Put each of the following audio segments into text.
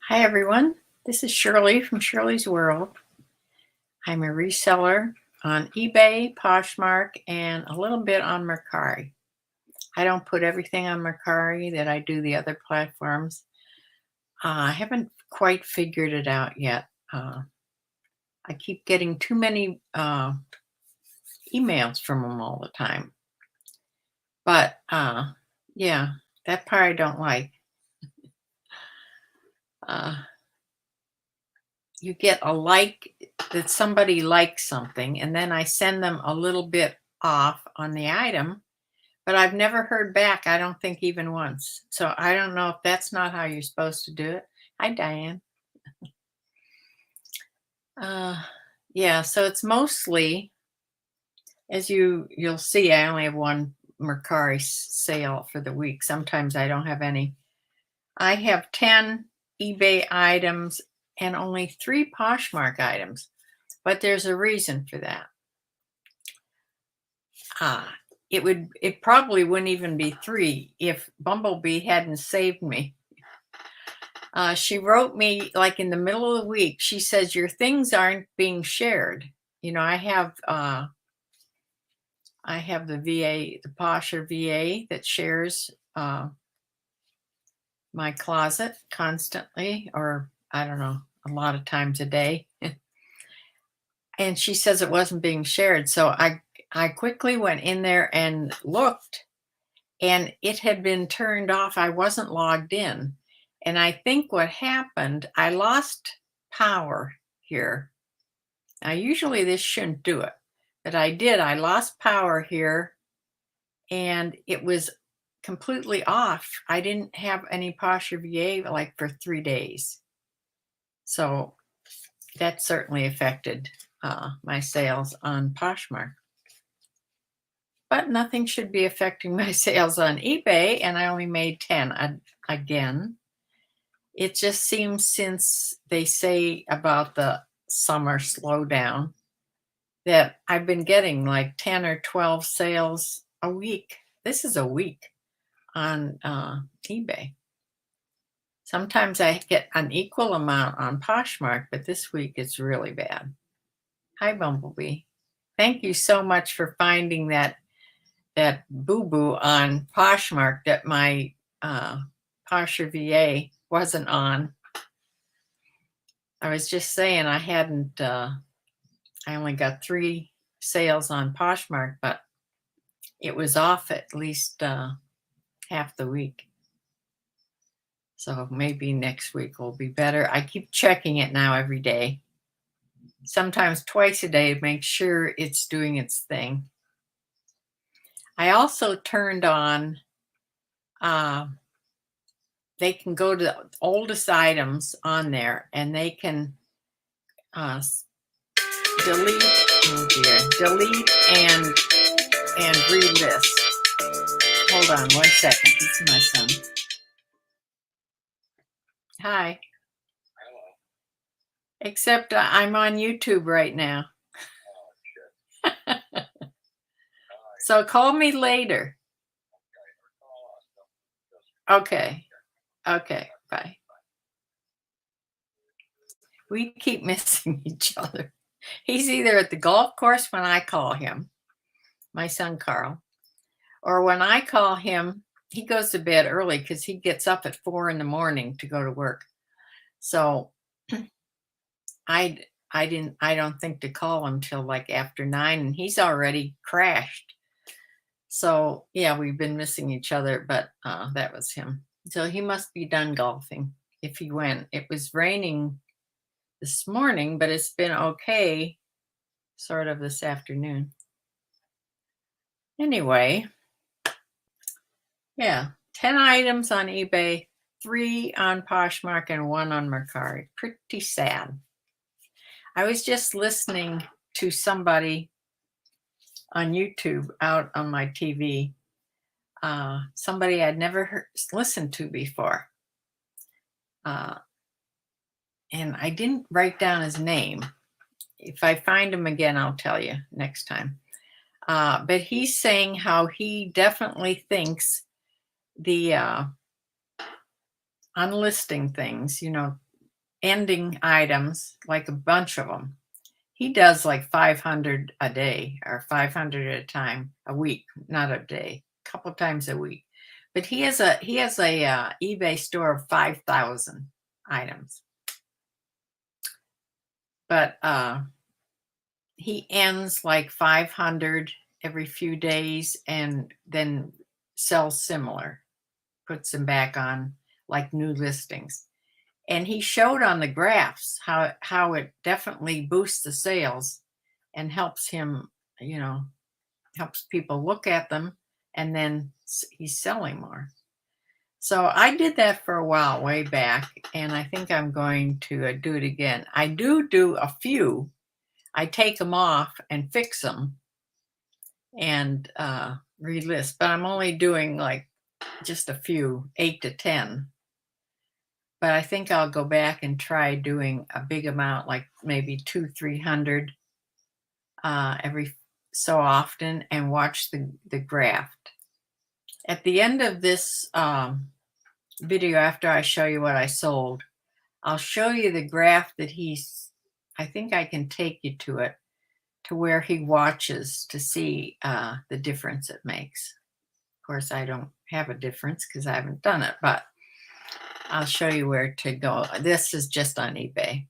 Hi, everyone. This is Shirley from Shirley's World. I'm a reseller on eBay, Poshmark, and a little bit on Mercari. I don't put everything on Mercari that I do the other platforms. I haven't quite figured it out yet. I keep getting too many emails from them all the time. But yeah, that part I don't like. Uh, you get a like that somebody likes something, and then I send them a little bit off on the item, but I've never heard back, I don't think even once. So I don't know if that's not how you're supposed to do it. Hi, Diane. Uh, yeah, so it's mostly, as you'll see, I only have one Mercari sale for the week. Sometimes I don't have any. I have 10 eBay items and only 3 Poshmark items, but there's a reason for that. It probably wouldn't even be 3 if Bumblebee hadn't saved me. She wrote me like in the middle of the week. She says, your things aren't being shared. You know, I have the VA, the Posher VA that shares my closet constantly, or I don't know, a lot of times a day. And she says it wasn't being shared. So I quickly went in there and looked, and it had been turned off. I wasn't logged in. And I think what happened, I lost power here. Now, usually this shouldn't do it, but I did. I lost power here, and it was completely off. I didn't have any Posher VA like for 3 days. So that certainly affected my sales on Poshmark. But nothing should be affecting my sales on eBay, and I only made 10 again. It just seems, since they say about the summer slowdown, that I've been getting like 10 or 12 sales a week. This is a week on eBay. Sometimes I get an equal amount on Poshmark, but this week it's really bad. Hi, Bumblebee. Thank you so much for finding that boo-boo on Poshmark that my Posher VA wasn't on. I was just saying I only got 3 sales on Poshmark, but it was off at least half the week. So maybe next week will be better. I keep checking it now every day, sometimes twice a day, to make sure it's doing its thing. I also turned on, they can go to the oldest items on there, and they can delete and relist. Hold on 1 second. This is my son. Hi. Except I'm on YouTube right now. So call me later. Okay. Okay. Bye. We keep missing each other. He's either at the golf course when I call him, my son Carl, or when I call him, he goes to bed early because he gets up at 4 in the morning to go to work. So I don't think to call him till like after 9, and he's already crashed. So yeah, we've been missing each other, but that was him. So he must be done golfing if he went. It was raining this morning, but it's been okay sort of this afternoon. Anyway, yeah, 10 items on eBay, 3 on Poshmark, and 1 on Mercari. Pretty sad. I was just listening to somebody on YouTube out on my TV, somebody I'd never listened to before. And I didn't write down his name. If I find him again, I'll tell you next time. But he's saying how he definitely thinks the unlisting things, ending items, like a bunch of them. He does like 500 a day or 500 at a time a week, not a day, a couple times a week. But he has a eBay store of 5,000 items. But he ends like 500 every few days and then sells similar, puts them back on like new listings. And he showed on the graphs how it definitely boosts the sales and helps him, helps people look at them, and then he's selling more. So I did that for a while way back, and I think I'm going to do it again. I do a few. I take them off and fix them and relist, but I'm only doing like just a few, 8 to 10. But I think I'll go back and try doing a big amount, like maybe 300 every so often, and watch the graph. At the end of this video, after I show you what I sold, I'll show you the graph that I think I can take you to it, to where he watches to see the difference it makes. Of course, I don't have a difference because I haven't done it, but I'll show you where to go. This is just on eBay.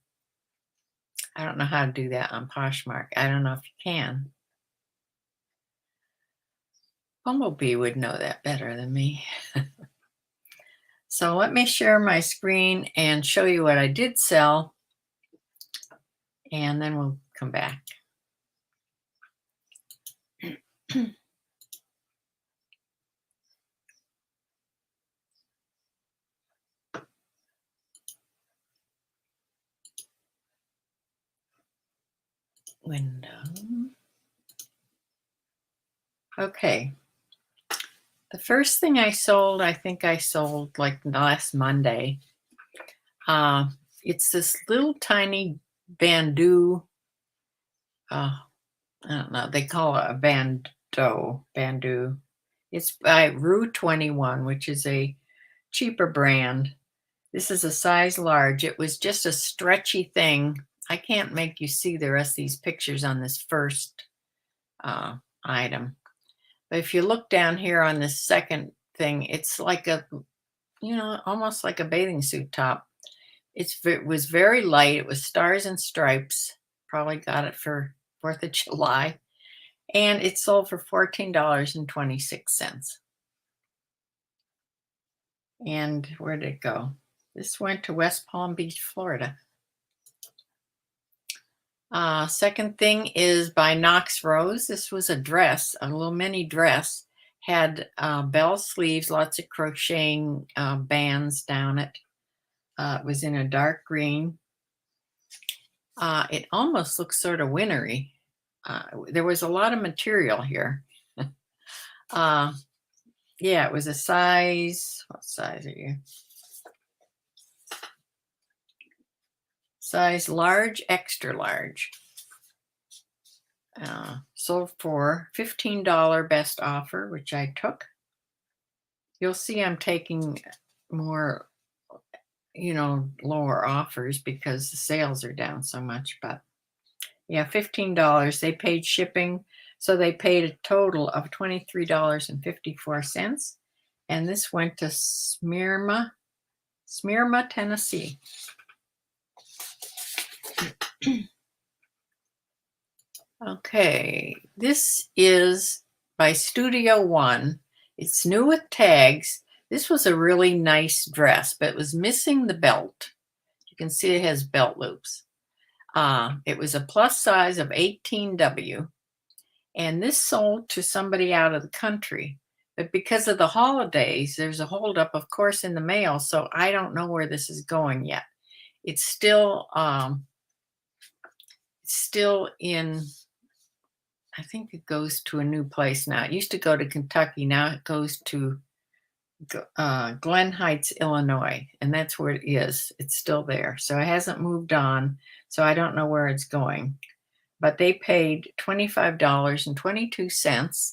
I don't know how to do that on Poshmark. I don't know if you can. Bumblebee would know that better than me. So let me share my screen and show you what I did sell, and then we'll come back. Window. Okay. The first thing I sold, I think I sold like last Monday. It's this little tiny bandeau. I don't know. They call it a bandeau. It's by Rue 21, which is a cheaper brand. This is a size large. It was just a stretchy thing. I can't make you see the rest of these pictures on this first item. But if you look down here on this second thing, it's like almost like a bathing suit top. It was very light. It was stars and stripes. Probably got it for 4th of July. And it sold for $14.26. And where did it go? This went to West Palm Beach, Florida. Second thing is by Knox Rose. This was a dress, a little mini dress. Had bell sleeves, lots of crocheting bands down it. It was in a dark green. It almost looks sort of wintry. There was a lot of material here. Yeah, it was a size. What size are you? Size large, extra large. Sold for $15 best offer, which I took. You'll see I'm taking more, lower offers because the sales are down so much. But yeah, $15. They paid shipping, so they paid a total of $23.54. And this went to Smyrna, Tennessee. Okay, this is by Studio One. It's new with tags. This was a really nice dress, but it was missing the belt. You can see it has belt loops. It was a plus size of 18W, and this sold to somebody out of the country. But because of the holidays, there's a holdup, of course, in the mail, so I don't know where this is going yet. It's still in, I think it goes to a new place now. It used to go to Kentucky. Now it goes to Glen Heights, Illinois, and that's where it is. It's still there. So it hasn't moved on, so I don't know where it's going. But they paid $25.22.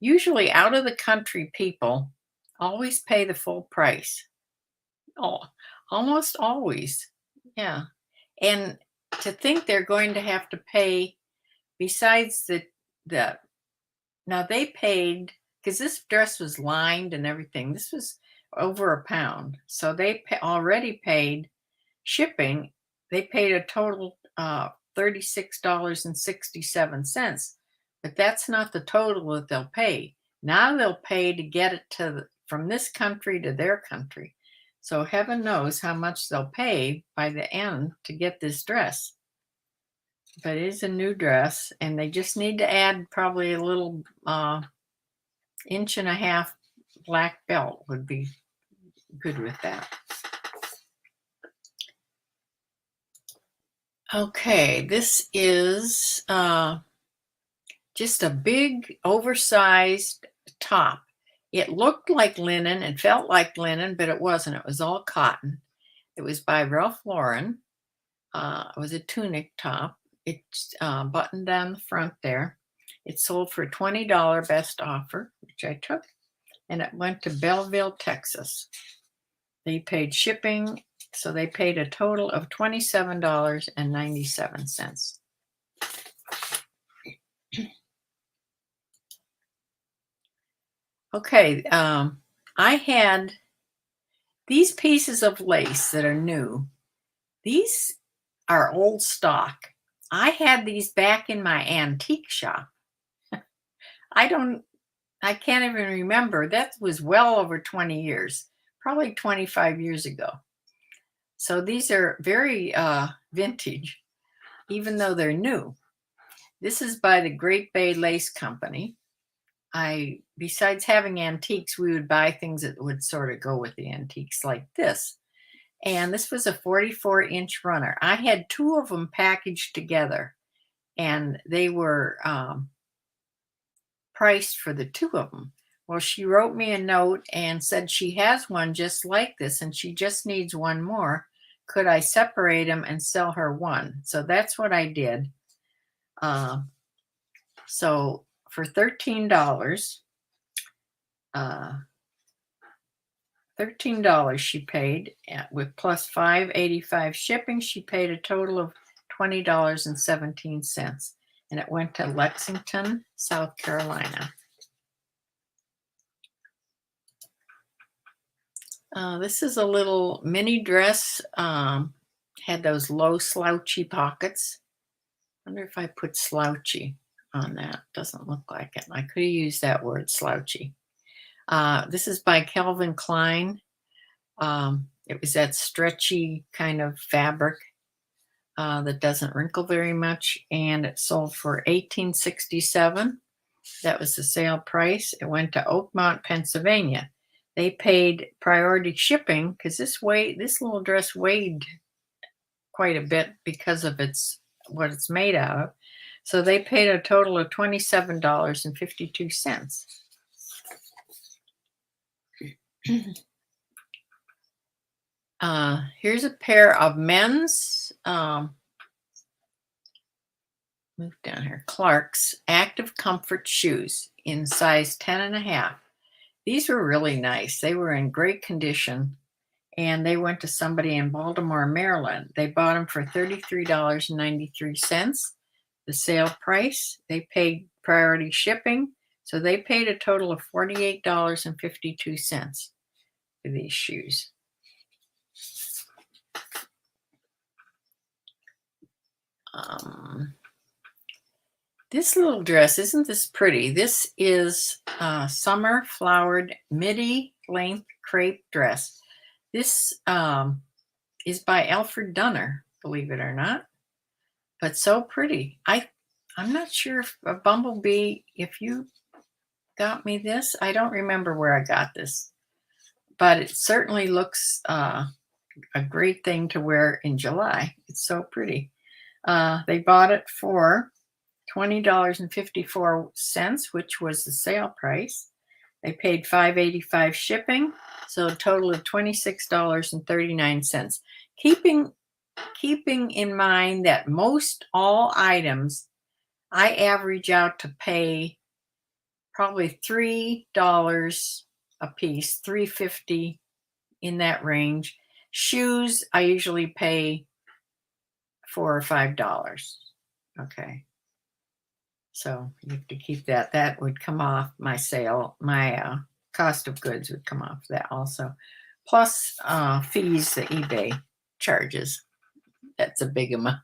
Usually out of the country people always pay the full price. Oh, almost always. Yeah. And to think they're going to have to pay besides the now they paid because this dress was lined and everything. This was over a pound. So they already paid shipping. They paid a total $36.67. But that's not the total that they'll pay. Now they'll pay to get it from this country to their country. So heaven knows how much they'll pay by the end to get this dress. But it is a new dress, and they just need to add probably a little 1.5 inch black belt would be good with that. Okay, this is just a big oversized top. It looked like linen and felt like linen, but it wasn't. It was all cotton. It was by Ralph Lauren. It was a tunic top. It's buttoned down the front there. It sold for $20 best offer, which I took, and it went to Belleville, Texas. They paid shipping, so they paid a total of $27.97. Okay, I had these pieces of lace that are new. These are old stock. I had these back in my antique shop. I can't even remember. That was well over 20 years, probably 25 years ago. So these are very vintage, even though they're new. This is by the Great Bay Lace Company. Besides having antiques, we would buy things that would sort of go with the antiques like this. And this was a 44-inch runner. I had two of them packaged together, and they were priced for the two of them. Well, she wrote me a note and said she has one just like this, and she just needs one more. Could I separate them and sell her one? So that's what I did. So for $13, $13 she paid with plus $5.85 shipping. She paid a total of $20.17, and it went to Lexington, South Carolina. This is a little mini dress. Had those low slouchy pockets. I wonder if I put slouchy on that. Doesn't look like it. I could have used that word, slouchy. This is by Calvin Klein. It was that stretchy kind of fabric that doesn't wrinkle very much, and it sold for $18.67. That was the sale price. It went to Oakmont, Pennsylvania. They paid priority shipping because this little dress weighed quite a bit because of what it's made out of. So they paid a total of $27.52. Here's a pair of men's move down here, Clark's Active Comfort shoes in size 10.5. These were really nice. They were in great condition, and they went to somebody in Baltimore, Maryland. They bought them for $33.93. The sale price, they paid priority shipping, so they paid a total of $48.52 for these shoes. This little dress, isn't this pretty? This is a summer flowered midi length crepe dress. This is by Alfred Dunner, believe it or not, but so pretty. I'm not sure if Bumblebee, if you got me this, I don't remember where I got this, but it certainly looks a great thing to wear in July. It's so pretty. They bought it for $20.54, which was the sale price. They paid $5.85 shipping, so a total of $26.39. Keeping in mind that most all items, I average out to pay probably $3 a piece, $3.50 in that range. Shoes, I usually pay $4 or $5. Okay. So you have to keep that. That would come off my sale. My cost of goods would come off that also. Plus fees that eBay charges. That's a big amount.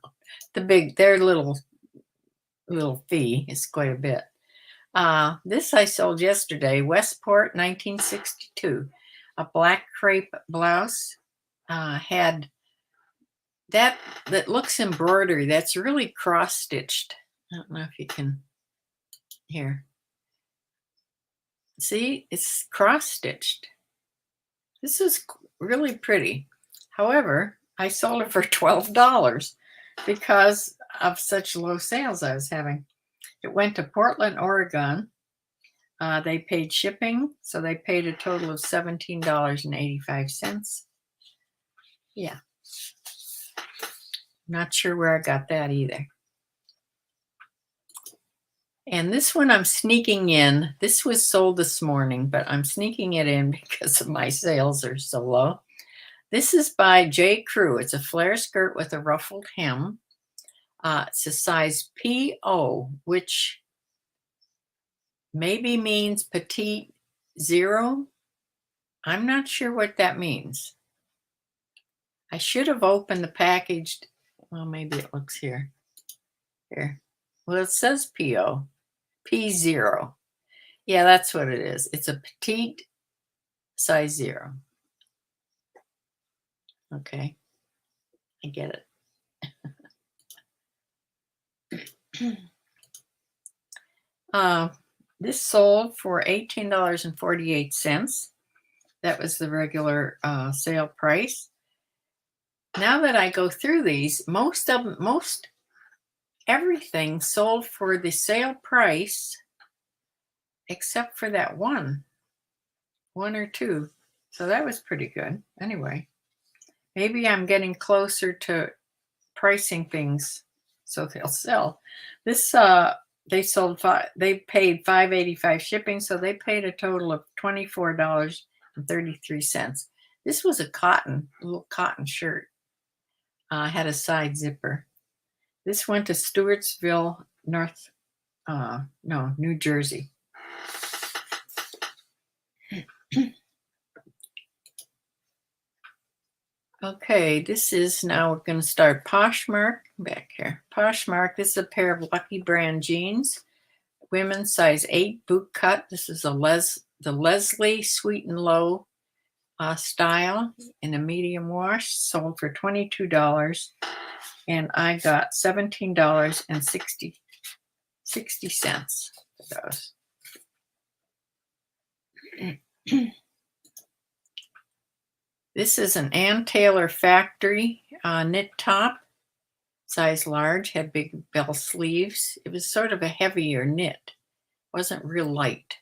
Their little fee is quite a bit. This I sold yesterday, Westport 1962. A black crepe blouse. Had that looks embroidery. That's really cross-stitched. I don't know if you can here. See, it's cross-stitched. This is really pretty. However, I sold it for $12 because of such low sales I was having. It went to Portland, Oregon. They paid shipping, so they paid a total of $17.85. Yeah. Not sure where I got that either. And this one I'm sneaking in. This was sold this morning, but I'm sneaking it in because of my sales are so low. This is by J. Crew. It's a flare skirt with a ruffled hem. It's a size PO, which maybe means petite zero. I'm not sure what that means. I should have opened the package. Well, maybe it looks here. Here. Well, it says PO. P0. Yeah, that's what it is. It's a petite size 0. Okay. I get it. This sold for $18.48. That was the regular sale price. Now that I go through these, most everything sold for the sale price except for that one or two. So that was pretty good. Anyway, maybe I'm getting closer to pricing things so they'll sell. This they paid $5.85 shipping, so they paid a total of $24.33. This was a little cotton shirt. Had a side zipper. This went to Stewartsville, New Jersey. Okay, now we're going to start Poshmark. Back here. Poshmark, this is a pair of Lucky Brand jeans. Women's size 8 boot cut. This is the Leslie Sweet and Low style in a medium wash. Sold for $22. And I got $17.60 for those. This is an Ann Taylor factory knit top, size large, had big bell sleeves. It was sort of a heavier knit, wasn't real light.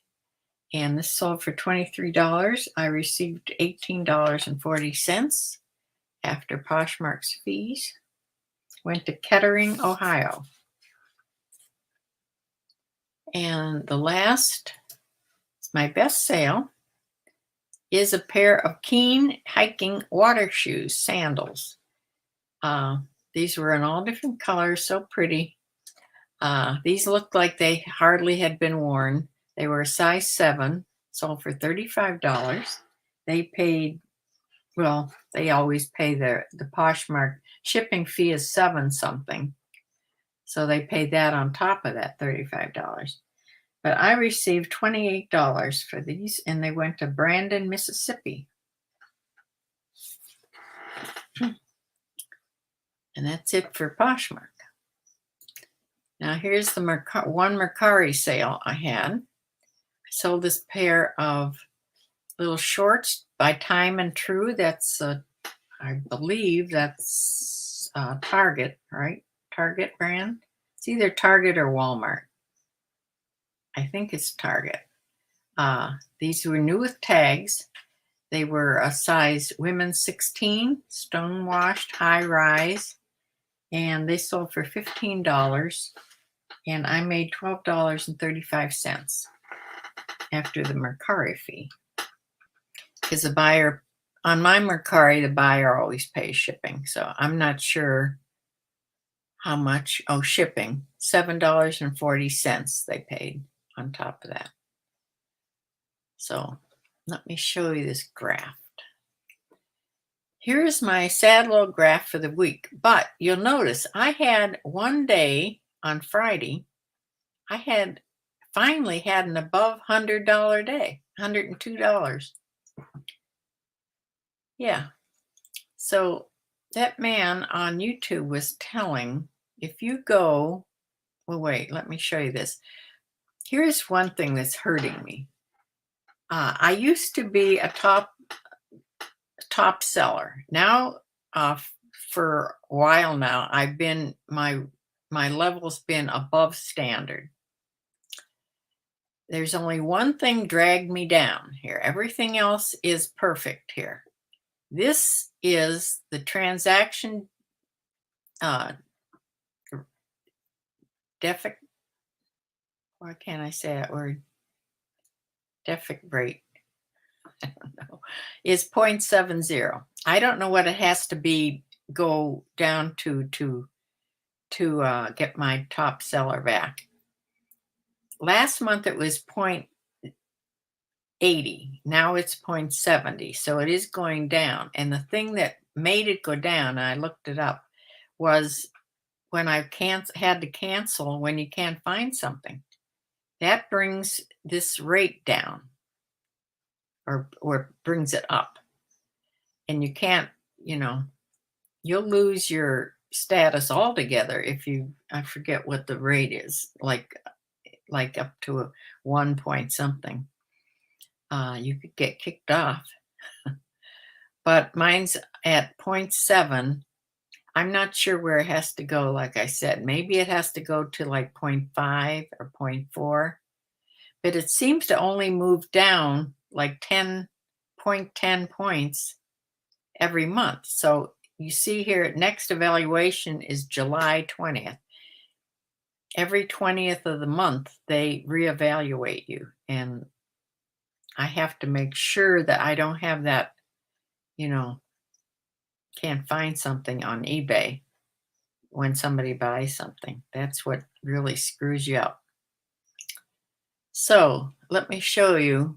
And this sold for $23. I received $18.40 after Poshmark's fees. Went to Kettering, Ohio. And the last, it's my best sale, is a pair of Keen hiking water shoes, sandals. These were in all different colors, so pretty. These looked like they hardly had been worn. They were a size 7, sold for $35. They paid, well, they always pay the Poshmark shipping fee is $7 something. So they paid that on top of that $35. But I received $28 for these, and they went to Brandon, Mississippi. And that's it for Poshmark. Now here's the one Mercari sale I had. I sold this pair of little shorts by Time and True. That's, I believe that's Target, right? Target brand. It's either Target or Walmart. I think it's Target. These were new with tags. They were a size women's 16, stone washed, high rise, and they sold for $15. And I made $12.35 after the Mercari fee. Because the buyer, on my Mercari, the buyer always pays shipping. So I'm not sure How much? Oh, shipping. $7.40 they paid on top of that. So let me show you this graph. Here's my sad little graph for the week. But you'll notice I had one day on Friday, I had finally had an above $100 day, $102. Yeah. So that man on YouTube was telling if you go, well, wait, let me show you this. Here's one thing that's hurting me. I used to be a top seller. Now, for a while now, I've been my level's been above standard. There's only one thing dragged me down here. Everything else is perfect here. This is the transaction deficit. Why can't I say that word? Deficit rate. I don't know. Is 0.70. I don't know what it has to be go down to get my top seller back. Last month it was 0.80. Now it's 0.70. So it is going down. And the thing that made it go down, I looked it up, was when I had to cancel when you can't find something. That brings this rate down or brings it up. And you can't, you'll lose your status altogether if I forget what the rate is, like up to a 1 point something. You could get kicked off. But mine's at 0.7. I'm not sure where it has to go, like I said. Maybe it has to go to like 0.5 or 0.4. But it seems to only move down like 10 points every month. So you see here, next evaluation is July 20th. Every 20th of the month, they reevaluate you. And I have to make sure that I don't have that, can't find something on eBay when somebody buys something. That's what really screws you up. So let me show you.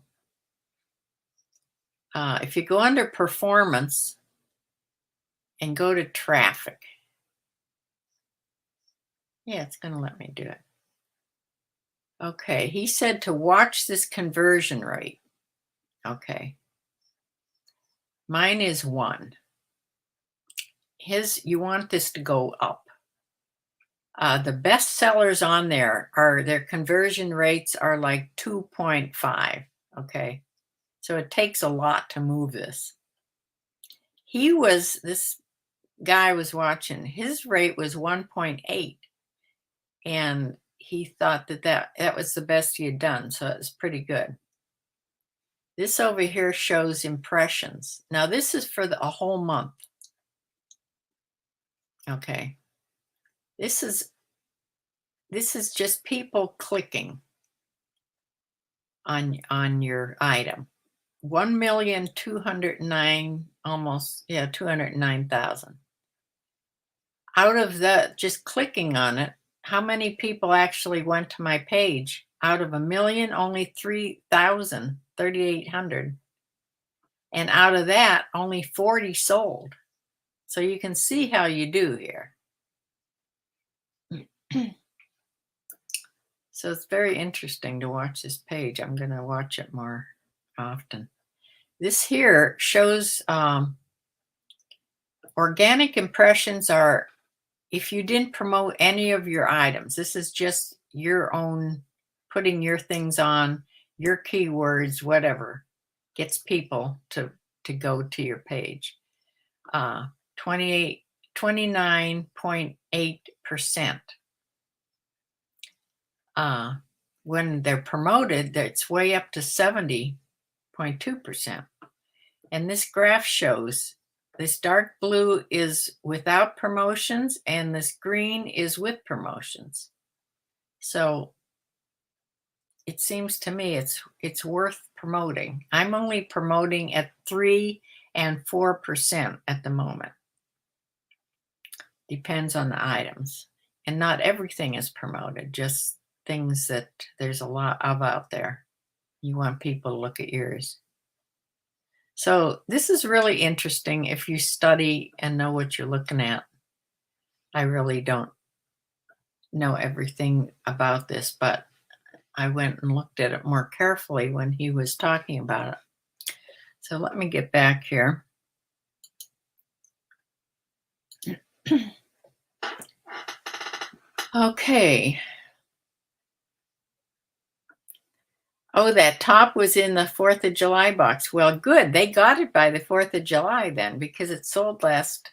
If you go under performance and go to traffic. Yeah, it's going to let me do it. Okay, he said to watch this conversion rate. Okay. Mine is 1. You want this to go up. The best sellers on there their conversion rates are like 2.5. Okay. So it takes a lot to move this. This guy was watching, his rate was 1.8. And he thought that was the best he had done. So it was pretty good. This over here shows impressions. Now this is for a whole month. Okay. This is just people clicking on your item. 1,209,000, almost, 209,000. Out of that, just clicking on it, how many people actually went to my page? Out of 1,000,000, only 3,800. And out of that, only 40 sold. So you can see how you do here. So it's very interesting to watch this page. I'm going to watch it more often. This here shows organic impressions are if you didn't promote any of your items. This is just your own putting your things on, your keywords, whatever gets people to go to your page. 29.8%. When they're promoted, it's way up to 70.2%. And this graph shows this dark blue is without promotions and this green is with promotions. So it seems to me it's worth promoting. I'm only promoting at 3 and 4% at the moment. Depends on the items. And not everything is promoted, just things that there's a lot of out there. You want people to look at yours. So this is really interesting if you study and know what you're looking at. I really don't know everything about this, but I went and looked at it more carefully when he was talking about it. So let me get back here. Okay. Oh, that top was in the 4th of July box. Well, good. They got it by the 4th of July then because it sold last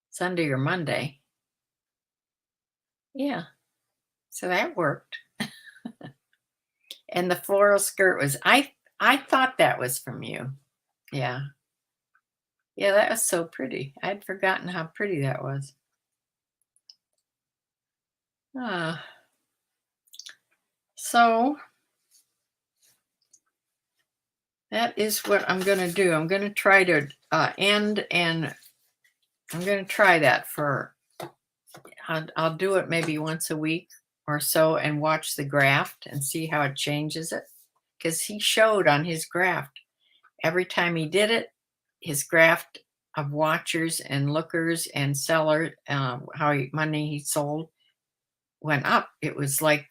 Sunday or Monday. Yeah. So that worked. And the floral skirt was I thought that was from you. Yeah. Yeah, that was so pretty. I'd forgotten how pretty that was. Ah. So that is what I'm going to do. I'm going to try to end, and I'm going to try that for, I'll do it maybe once a week or so and watch the graft and see how it changes it. Because he showed on his graft, every time he did it, his graft of watchers and lookers and sellers, money he sold went up. It was like,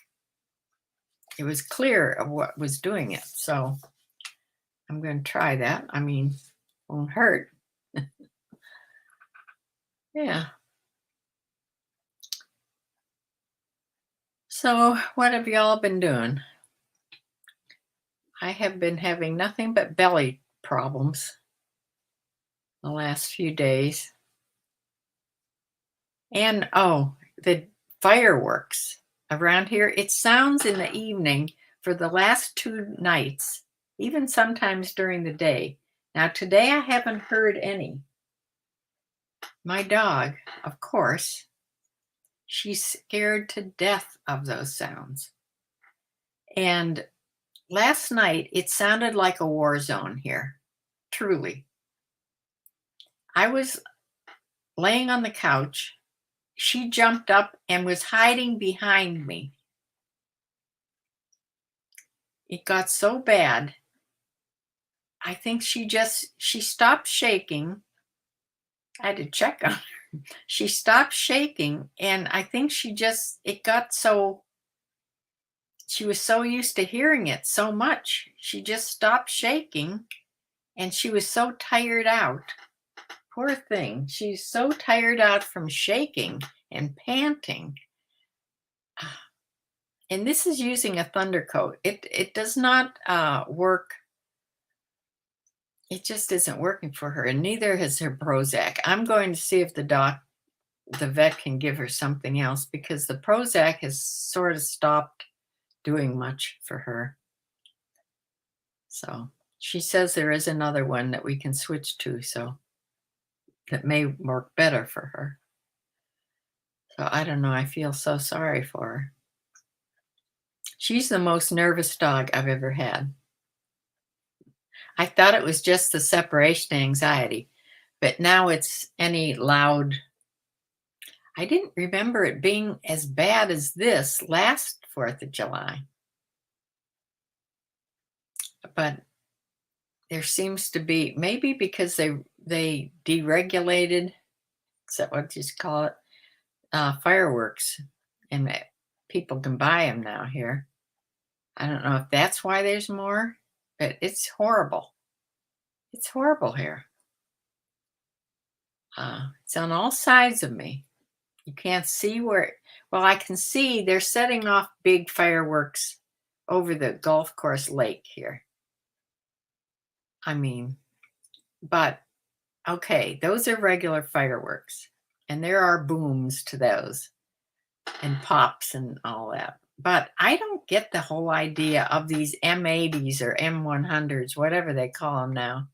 it was clear of what was doing it. So I'm going to try that. I mean, won't hurt. Yeah. So what have y'all been doing? I have been having nothing but belly problems the last few days. And oh, the fireworks around here, it sounds in the evening for the last 2 nights, even sometimes during the day. Now, today I haven't heard any. My dog, of course, she's scared to death of those sounds. And last night, it sounded like a war zone here, truly. I was laying on the couch. She jumped up and was hiding behind me. It got so bad. I think she stopped shaking. I had to check on her. She stopped shaking, and I think it got so, she was so used to hearing it so much. She just stopped shaking, and she was so tired out. Poor thing. She's so tired out from shaking and panting. And this is using a Thundercoat. It does not work. It just isn't working for her, and neither has her Prozac. I'm going to see if the vet can give her something else, because the Prozac has sort of stopped doing much for her. So she says there is another one that we can switch to, so that may work better for her. So I don't know. I feel so sorry for her. She's the most nervous dog I've ever had. I thought it was just the separation anxiety, but now it's any loud. I didn't remember it being as bad as this last 4th of July. But there seems to be, maybe because they deregulated, is that what you call it? Fireworks, and people can buy them now here. I don't know if that's why there's more, but it's horrible. It's horrible here. It's on all sides of me. You can't see where, well, I can see they're setting off big fireworks over the golf course lake here. I mean, but okay, those are regular fireworks, and there are booms to those and pops and all that. But I don't get the whole idea of these M80s or M100s, whatever they call them now.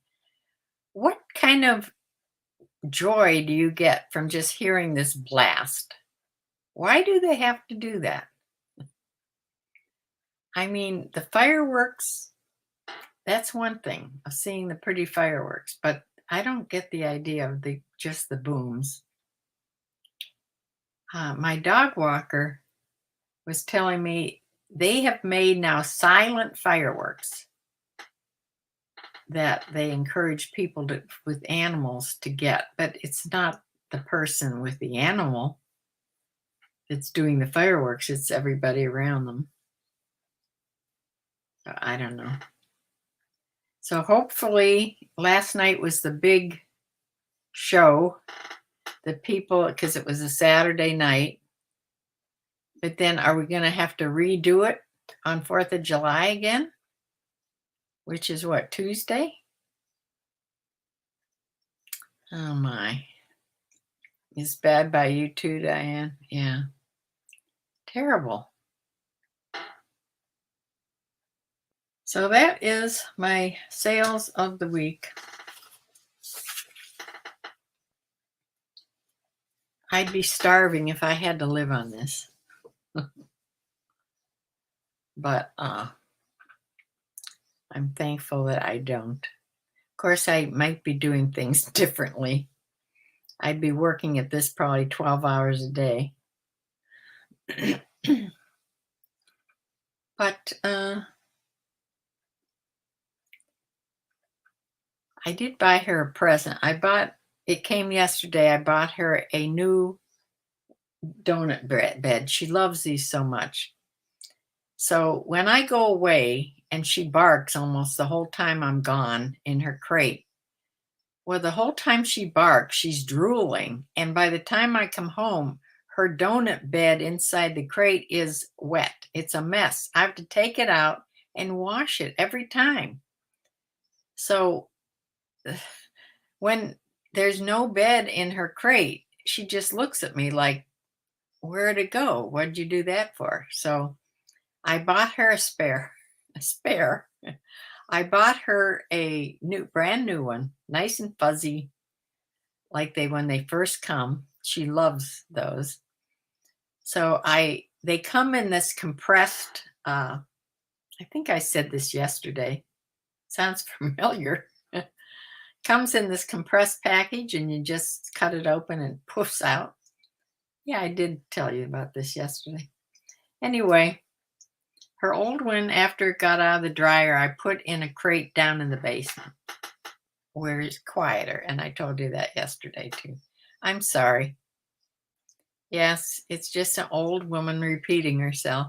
What kind of joy do you get from just hearing this blast? Why do they have to do that? I mean, the fireworks, that's one thing of seeing the pretty fireworks, but I don't get the idea of just the booms. My dog walker was telling me they have made now silent fireworks that they encourage people to with animals to get, but it's not the person with the animal that's doing the fireworks, it's everybody around them. So I don't know. So hopefully last night was the big show. The people, because it was a Saturday night. But then are we going to have to redo it on 4th of July again? Which is what, Tuesday? Oh my. It's bad by you too, Diane. Yeah. Terrible. So that is my sales of the week. I'd be starving if I had to live on this. But I'm thankful that I don't. Of course, I might be doing things differently. I'd be working at this probably 12 hours a day. But I did buy her a present. It came yesterday. I bought her a new donut bed. She loves these so much. So when I go away and she barks almost the whole time I'm gone in her crate, well, the whole time she barks, she's drooling. And by the time I come home, her donut bed inside the crate is wet. It's a mess. I have to take it out and wash it every time. So when there's no bed in her crate, she just looks at me like, where'd it go? What'd you do that for? So I bought her a spare. I bought her a brand new one, nice and fuzzy, like when they first come. She loves those. So they come in this compressed, I think I said this yesterday. Sounds familiar. Comes in this compressed package and you just cut it open and poofs out. Yeah, I did tell you about this yesterday. Anyway, her old one, after it got out of the dryer, I put in a crate down in the basement where it's quieter. And I told you that yesterday too. I'm sorry. Yes, it's just an old woman repeating herself.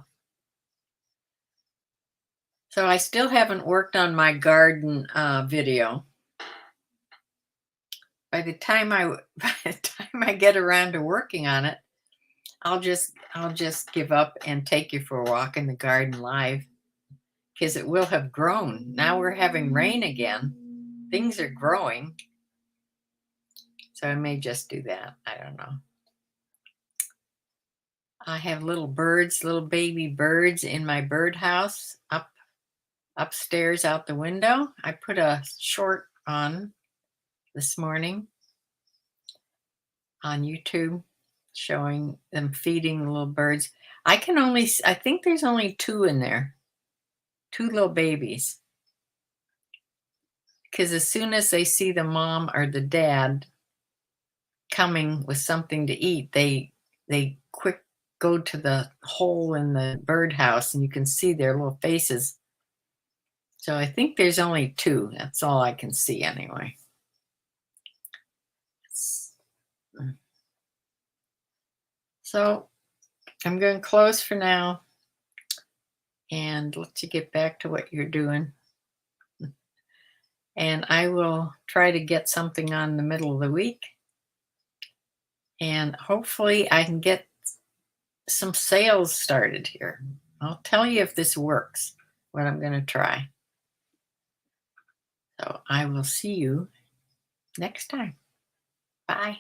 So I still haven't worked on my garden video. By the time I get around to working on it, I'll just give up and take you for a walk in the garden live, because it will have grown. Now we're having rain again. Things are growing. So I may just do that. I don't know. I have little birds, little baby birds in my birdhouse upstairs out the window. I put a short on this morning on YouTube showing them feeding the little birds. I think there's only 2 in there. 2 little babies. Because as soon as they see the mom or the dad coming with something to eat, they quick go to the hole in the birdhouse and you can see their little faces. So I think there's only 2. That's all I can see anyway. So I'm going to close for now and let you get back to what you're doing. And I will try to get something on the middle of the week. And hopefully I can get some sales started here. I'll tell you if this works, what I'm going to try. So I will see you next time. Bye.